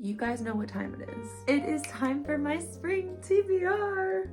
You guys know what time it is. It is time for my spring TBR.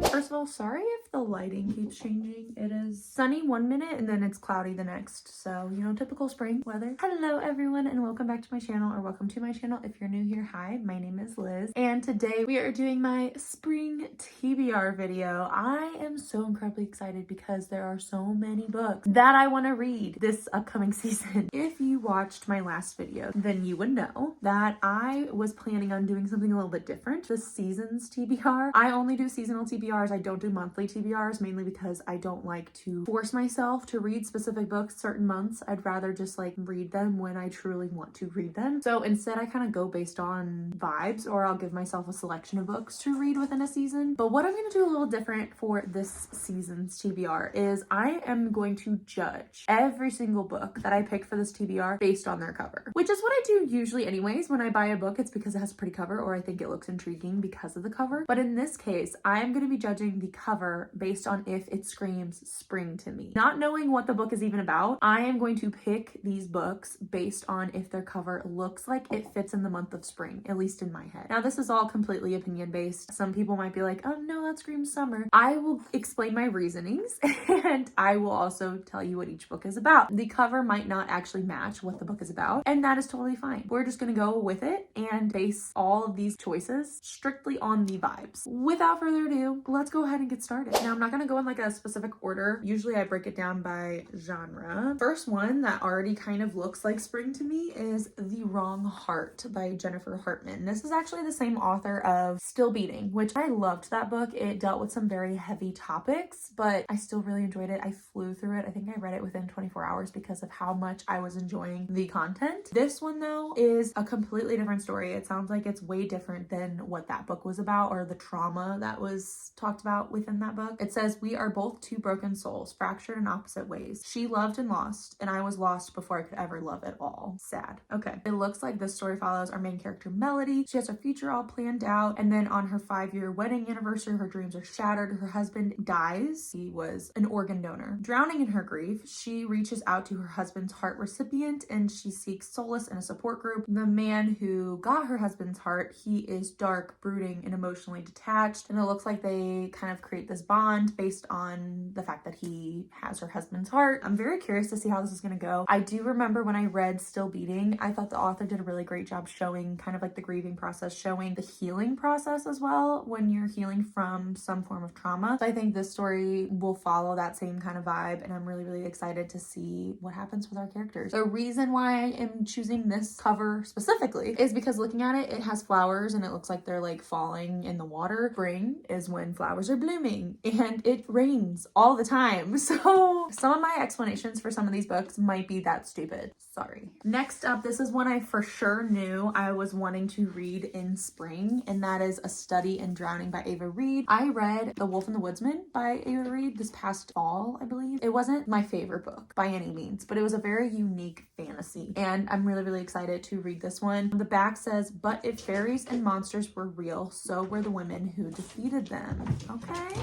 First of all, sorry if the lighting keeps changing. It is sunny 1 minute and then it's cloudy the next. So, you know, typical spring weather. Hello everyone and welcome back to my channel, or welcome to my channel. If you're new here, hi, my name is Liz. And today we are doing my spring TBR video. I am so incredibly excited because there are so many books that I want to read this upcoming season. If you watched my last video, then you would know that I was planning on doing something a little bit different this season's TBR. I only do seasonal TBRs. I don't do monthly TBRs, mainly because I don't like to force myself to read specific books certain months. I'd rather just like read them when I truly want to read them. So instead I kind of go based on vibes, or I'll give myself a selection of books to read within a season. But what I'm going to do a little different for this season's TBR is I am going to judge every single book that I pick for this TBR based on their cover, which is what I do usually anyways. When I buy a book, it's because it has a pretty cover or I think it looks intriguing because of the cover. But in this case, I am going to be judging the cover based on if it screams spring to me. Not knowing what the book is even about, I am going to pick these books based on if their cover looks like it fits in the month of spring, at least in my head. Now, this is all completely opinion based. Some people might be like, oh no, that screams summer. I will explain my reasonings and I will also tell you what each book is about. The cover might not actually match what the book is about, and that is totally fine. We're just gonna go with it and base all of these choices strictly on the vibes. Without further ado, let's go ahead and get started. Now, I'm not gonna go in like a specific order. Usually I break it down by genre. First one that already kind of looks like spring to me is The Wrong Heart by Jennifer Hartman. This is actually the same author of Still Beating, which I loved that book. It dealt with some very heavy topics, but I still really enjoyed it. I flew through it. I think I read it within 24 hours because of how much I was enjoying the content. This one though is a completely different story. It sounds like it's way different than what that book was about, or the trauma that was talked about within that book. It says, we are both two broken souls, fractured in opposite ways. She loved and lost, and I was lost before I could ever love at all. Sad. Okay. It looks like this story follows our main character, Melody. She has her future all planned out, and then on her 5-year wedding anniversary, her dreams are shattered. Her husband dies. He was an organ donor. Drowning in her grief, she reaches out to her husband's heart recipient, and she seeks solace in a support group. The man who got her husband's heart, he is dark, brooding, and emotionally detached, and it looks like they kind of create this bond based on the fact that he has her husband's heart. I'm very curious to see how this is going to go. I do remember when I read Still Beating, I thought the author did a really great job showing kind of like the grieving process, showing the healing process as well when you're healing from some form of trauma. So I think this story will follow that same kind of vibe, and I'm really, really excited to see what happens with our characters. The reason why I am choosing this cover specifically is because looking at it, it has flowers and it looks like they're like falling in the water. Spring is when flowers are blooming and it rains all the time. So some of my explanations for some of these books might be that stupid. Sorry. Next up, this is one I for sure knew I was wanting to read in spring, and that is A Study in Drowning by Ava Reed. I read The Wolf and the Woodsman by Ava Reed this past fall, I believe. It wasn't my favorite book by any means, but it was a very unique fantasy, and I'm really, really excited to read this one. The back says, but if fairies and monsters were real, so were the women who defeated them. Okay.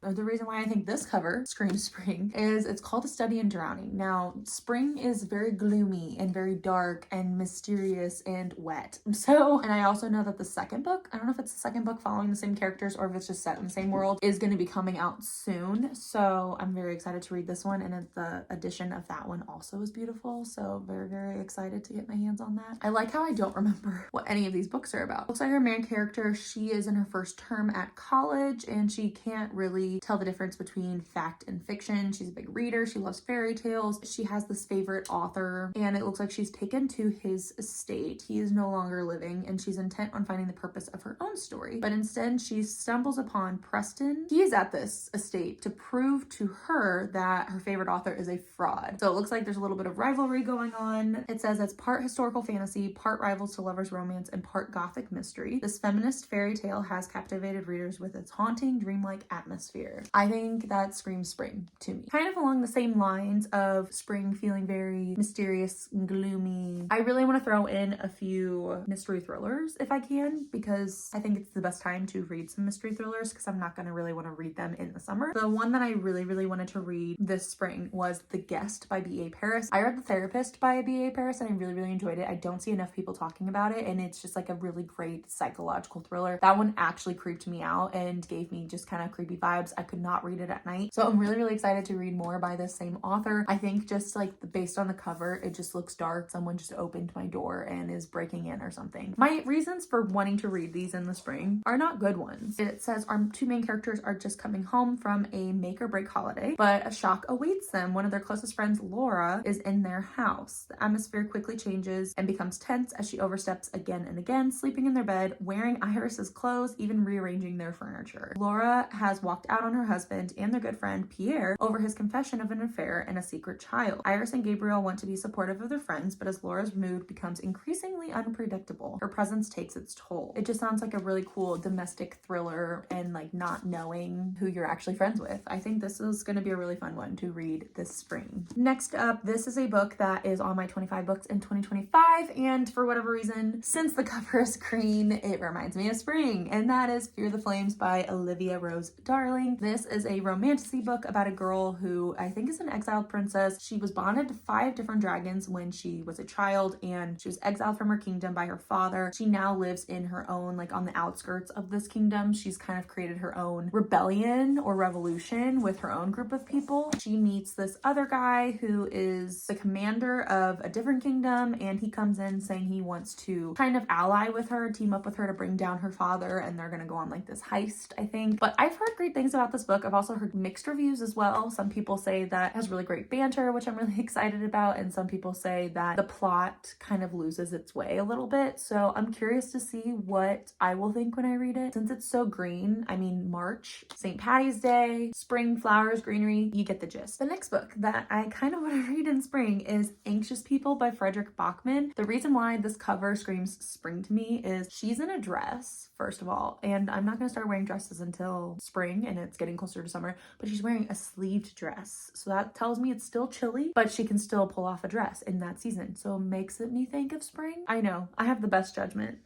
The reason why I think this cover screams spring is it's called A Study in Drowning. Now, spring is very gloomy and very dark and mysterious and wet. So, and I also know that the second book, I don't know if it's the second book following the same characters or if it's just set in the same world, is going to be coming out soon. So I'm very excited to read this one, and the edition of that one also is beautiful. So very, very excited to get my hands on that. I like how I don't remember what any of these books are about. Looks like our main character, she is in her first term at college and she can't really tell the difference between fact and fiction. She's a big reader. She loves fairy tales. She has this favorite author, and it looks like she's taken to his estate. He is no longer living, and she's intent on finding the purpose of her own story. But instead, she stumbles upon Preston. He is at this estate to prove to her that her favorite author is a fraud. So it looks like there's a little bit of rivalry going on. It says it's part historical fantasy, part rivals to lovers romance, and part gothic mystery. This feminist fairy tale has captivated readers with its haunting, dreamlike atmosphere. atmosphere. I think that screams spring to me. Kind of along the same lines of spring feeling very mysterious and gloomy. I really want to throw in a few mystery thrillers if I can, because I think it's the best time to read some mystery thrillers because I'm not going to really want to read them in the summer. The one that I really wanted to read this spring was The Guest by B.A. Paris. I read The Therapist by B.A. Paris and I really enjoyed it. I don't see enough people talking about it, and it's just like a really great psychological thriller. That one actually creeped me out and gave me just kind of creepy vibes. I could not read it at night. So I'm really excited to read more by this same author. I think just like based on the cover, it just looks dark. Someone just opened my door and is breaking in or something. My reasons for wanting to read these in the spring are not good ones. It says our two main characters are just coming home from a make or break holiday, but a shock awaits them. One of their closest friends, Laura, is in their house. The atmosphere quickly changes and becomes tense as she oversteps again and again, sleeping in their bed, wearing Iris's clothes, even rearranging their furniture. Laura has walked out on her husband and their good friend Pierre over his confession of an affair and a secret child. Iris and Gabriel want to be supportive of their friends, but as Laura's mood becomes increasingly unpredictable, her presence takes its toll. It just sounds like a really cool domestic thriller and like not knowing who you're actually friends with. I think this is going to be a really fun one to read this spring. Next up, this is a book that is on my 25 books in 2025, and for whatever reason, since the cover is green, it reminds me of spring, and that is Fear the Flames by Olivia Rose Darling. This is a romantasy book about a girl who I think is an exiled princess. She was bonded to 5 different dragons when she was a child, and she was exiled from her kingdom by her father. She now lives in her own, like on the outskirts of this kingdom. She's kind of created her own rebellion or revolution with her own group of people. She meets this other guy who is the commander of a different kingdom, and he comes in saying he wants to kind of ally with her, team up with her to bring down her father, and they're gonna go on like this heist, I think. But I've heard great things about this book. I've also heard mixed reviews as well. Some people say that it has really great banter, which I'm really excited about, and some people say that the plot kind of loses its way a little bit. So I'm curious to see what I will think when I read it. Since it's so green, I mean March, St. Patty's Day, spring flowers, greenery, you get the gist. The next book that I kind of want to read in spring is Anxious People by Frederick Bachman. The reason why this cover screams spring to me is she's in a dress, first of all, and I'm not going to start wearing dresses until spring and it's getting closer to summer, but she's wearing a sleeved dress. So that tells me it's still chilly, but she can still pull off a dress in that season. So it makes me think of spring. I know, I have the best judgment.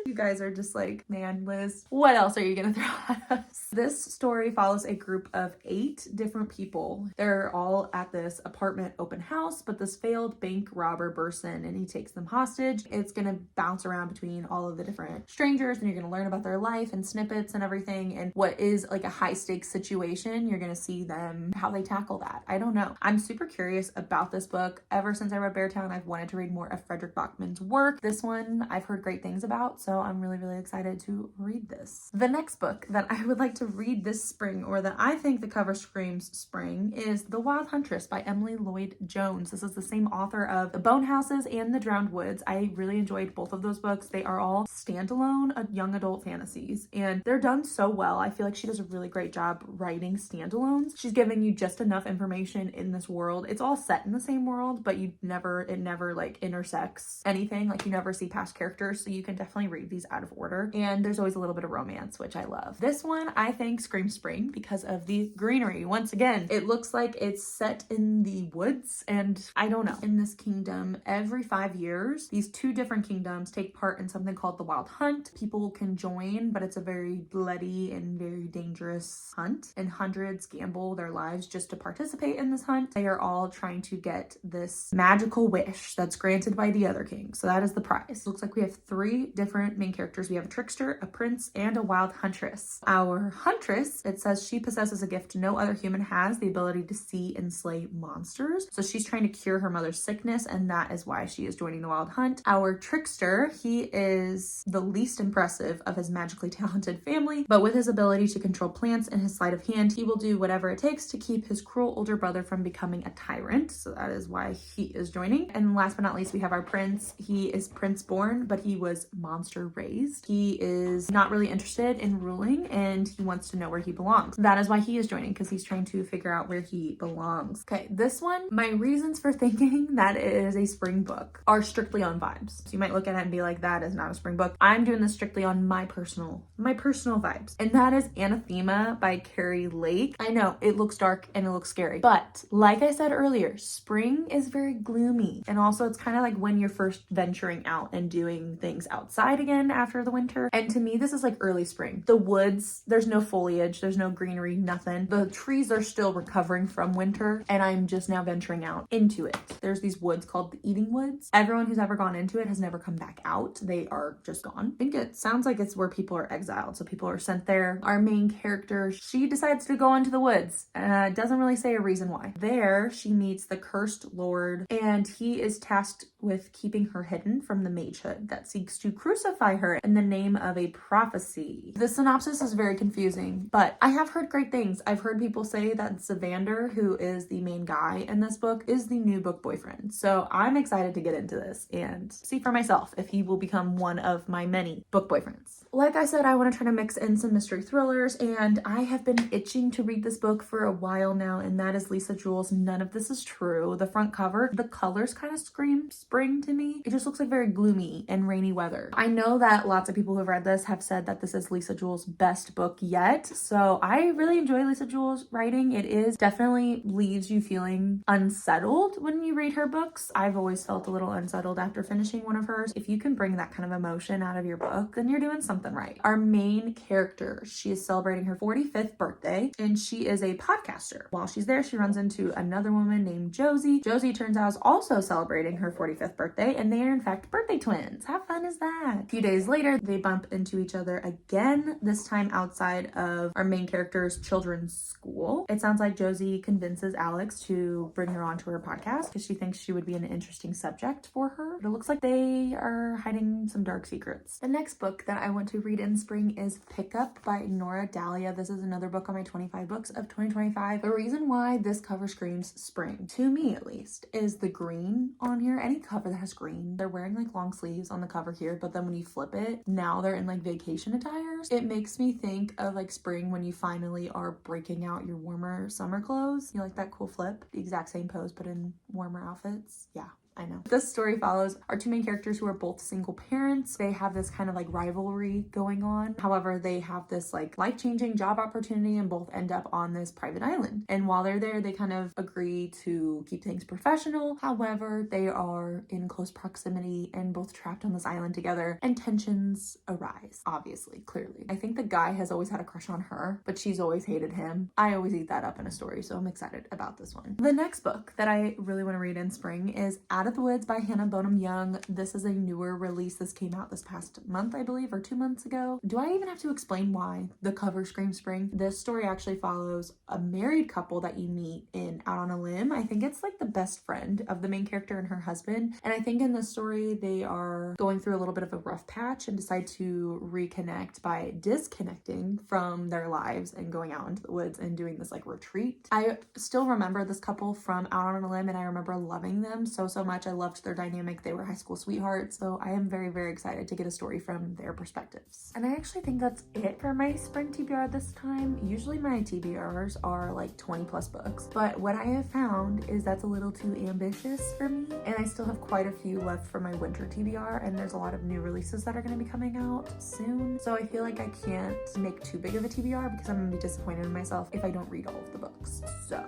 You guys are just like, man, Liz, what else are you going to throw at us? This story follows a group of 8 different people. They're all at this apartment open house, but this failed bank robber bursts in and he takes them hostage. It's going to bounce around between all of the different strangers, and you're going to learn about their life and snippets and everything. And what is like a high stakes situation, you're going to see them, how they tackle that. I don't know. I'm super curious about this book. Ever since I read Beartown, I've wanted to read more of Frederick Bachman's work. This one I've heard great things about, so I'm really excited to read this. The next book that I would like to read this spring, or that I think the cover screams spring, is The Wild Huntress by Emily Lloyd Jones. This is the same author of The Bone Houses and The Drowned Woods. I really enjoyed both of those books. They are all standalone young adult fantasies, and they're done so well. I feel like she does a really great job writing standalones. She's giving you just enough information in this world. It's all set in the same world, but it never like intersects anything. Like you never see past characters, so you can definitely read these out of order. And there's always a little bit of romance, which I love. This one I think screams spring because of the greenery. Once again, it looks like it's set in the woods, and I don't know. In this kingdom, every 5 years, these 2 different kingdoms take part in something called the Wild Hunt. People can join, but it's a very bloody and very dangerous hunt, and hundreds gamble their lives just to participate in this hunt. They are all trying to get this magical wish that's granted by the other king. So that is the prize. Looks like we have 3 different main characters. We have a trickster, a prince, and a wild huntress. Our huntress, it says she possesses a gift no other human has, the ability to see and slay monsters. So she's trying to cure her mother's sickness, and that is why she is joining the wild hunt. Our trickster, he is the least impressive of his magically talented family, but with his ability to control plants in his sleight of hand, he will do whatever it takes to keep his cruel older brother from becoming a tyrant. So that is why he is joining. And last but not least, we have our prince. He is prince born, but he was monster raised. He is not really interested in ruling, and he wants to know where he belongs. That is why he is joining, because he's trying to figure out where he belongs. Okay, this one, my reasons for thinking that it is a spring book are strictly on vibes. So you might look at it and be like, that is not a spring book. I'm doing this strictly on my personal vibes. And that is Anathema Up by Carrie Lake. I know it looks dark and it looks scary, but like I said earlier, spring is very gloomy. And also it's kind of like when you're first venturing out and doing things outside again after the winter. And to me, this is like early spring. The woods, there's no foliage, there's no greenery, nothing. The trees are still recovering from winter and I'm just now venturing out into it. There's these woods called the Eating Woods. Everyone who's ever gone into it has never come back out. They are just gone. I think it sounds like it's where people are exiled. So people are sent there. Our main character, she decides to go into the woods. It doesn't really say a reason why. There, she meets the cursed lord and he is tasked with keeping her hidden from the magehood that seeks to crucify her in the name of a prophecy. The synopsis is very confusing, but I have heard great things. I've heard people say that Zavander, who is the main guy in this book, is the new book boyfriend. So I'm excited to get into this and see for myself if he will become one of my many book boyfriends. Like I said, I want to try to mix in some mystery thrillers, and I have been itching to read this book for a while now, and that is Lisa Jewell's None of This Is True. The front cover, the colors kind of scream spring to me. It just looks like very gloomy and rainy weather. I know that lots of people who have read this have said that this is Lisa Jewell's best book yet, so I really enjoy Lisa Jewell's writing. It is definitely leaves you feeling unsettled when you read her books. I've always felt a little unsettled after finishing one of hers. If you can bring that kind of emotion out of your book, then you're doing something right. Our main character, she is celebrating her 45th birthday and she is a podcaster. While she's there, she runs into another woman named Josie. Josie turns out is also celebrating her 45th birthday and they are in fact birthday twins. How fun is that? A few days later, they bump into each other again, this time outside of our main character's children's school. It sounds like Josie convinces Alex to bring her onto her podcast because she thinks she would be an interesting subject for her. But it looks like they are hiding some dark secrets. The next book that I want to read in spring is Pickup by Nora Dahlia. This is another book on my 25 books of 2025. The reason why this cover screams spring, to me at least, is the green on here. Any cover that has green, they're wearing like long sleeves on the cover here, but then when you flip it, now they're in like vacation attires. It makes me think of like spring when you finally are breaking out your warmer summer clothes. You like that cool flip? The exact same pose, but in warmer outfits. Yeah. I know. This story follows our two main characters who are both single parents. They have this kind of like rivalry going on. However, they have this like life-changing job opportunity and both end up on this private island. And while they're there, they kind of agree to keep things professional. However, they are in close proximity and both trapped on this island together and tensions arise, obviously, clearly. I think the guy has always had a crush on her, but she's always hated him. I always eat that up in a story, so I'm excited about this one. The next book that I really want to read in spring is Out of the Woods by Hannah Bonham Young. This is a newer release. This came out this past month, I believe, or 2 months ago. Do I even have to explain why the cover screams spring? This story actually follows a married couple that you meet in Out on a Limb. I think it's like the best friend of the main character and her husband. And I think in this story, they are going through a little bit of a rough patch and decide to reconnect by disconnecting from their lives and going out into the woods and doing this like retreat. I still remember this couple from Out on a Limb and I remember loving them so much. I loved their dynamic. They were high school sweethearts. So I am very, very excited to get a story from their perspectives. And I actually think that's it for my spring TBR this time. Usually my TBRs are like 20 plus books, but what I have found is that's a little too ambitious for me. And I still have quite a few left for my winter TBR. And there's a lot of new releases that are going to be coming out soon. So I feel like I can't make too big of a TBR because I'm going to be disappointed in myself if I don't read all of the books. So.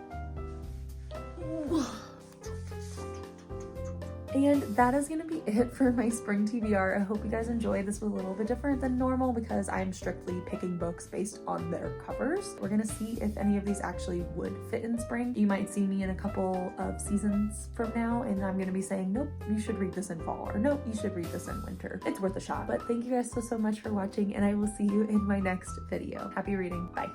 And that is going to be it for my spring TBR. I hope you guys enjoyed. This was a little bit different than normal because I'm strictly picking books based on their covers. We're going to see if any of these actually would fit in spring. You might see me in a couple of seasons from now and I'm going to be saying, nope, you should read this in fall, or nope, you should read this in winter. It's worth a shot. But thank you guys so much for watching and I will see you in my next video. Happy reading. Bye.